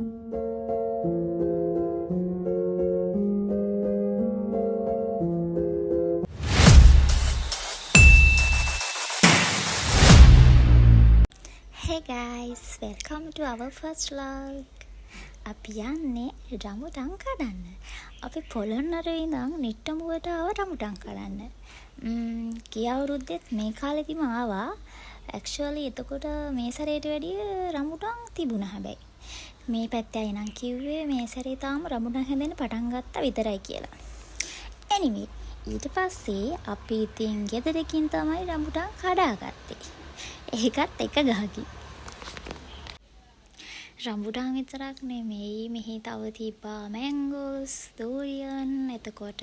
Hey guys, welcome to our first vlog. අපි යන්නේ රමුටන් කඩන්න. අපි පොළොන්නරුවේ ඉඳන් නිට්ටඹුවට ආව රමුටන් කඩන්න. ගිය අවුරුද්දෙත් මේ කාලෙදිම ආවා. actually එතකොට මේ සැරේට වැඩිය රමුටන් තිබුණා හැබැයි. මේ පැත්තේ අය නම් කිව්වේ මේ සැරේ තාම රමුටන් හැදෙන්න පටන් ගත්තා විතරයි කියලා. anyway, ඊට පස්සේ අපි ඉතින් ගෙදරකින් තමයි රමුටන් කඩාගත්තේ. ඒකත් එක ගහකින්. රම්බුටාන් විතරක් නෙමෙයි මෙහි තව තිබ්බා මැංගෝස්, දෝරියන්, එතකොට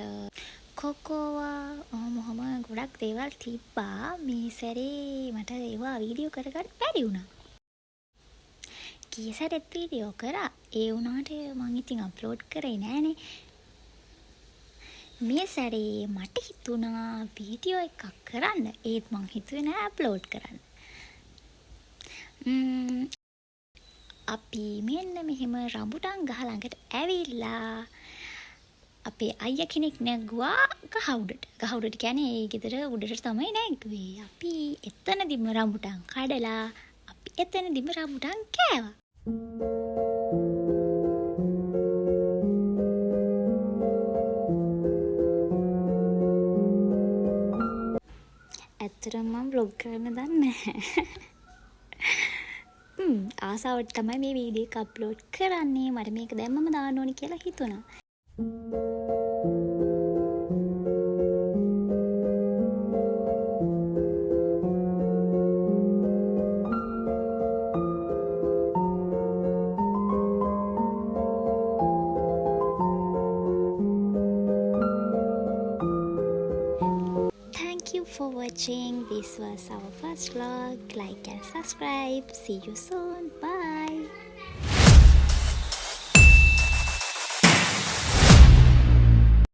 කොකෝවා, ඔහොම ගොඩක් දේවල් තිබ්බා. මේ සැරේ මට ඒවා වීඩියෝ කරගන්න බැරි වුණා. ගිය සැරේත් වීඩියෝ කරා. ඒ වුණාට මං ඉතින් අප්ලෝඩ් කරේ නෑනේ. මේ සැරේ මට හිතුණා වීඩියෝ එකක් කරන්න. ඒත් මං හිතුවේ නෑ අප්ලෝඩ් කරන්න. අපි මෙන්න මෙහෙම රම්බුටන් ගහ ළඟට ඇවිල්ලා අපේ අයියා කෙනෙක් නැගුවා ගහ උඩට. ගහ උඩට කියන්නේ ඒ ගෙදර උඩට තමයි නැගුවේ. අපි එතනදිම රම්බුටන් කඩලා අපි එතනදිම රම්බුටන් කෑවා. ඇත්තටම මම vlog කරන්න දන්නේ නැහැ. ආසාවට තමයි මේ වීඩියෝ එක අප්ලෝඩ් කරන්නේ. මට මේක දැම්මම දාන්න ඕනි කියලා හිතුණා. Thank you for watching. This was our first vlog. Like and subscribe. See you soon.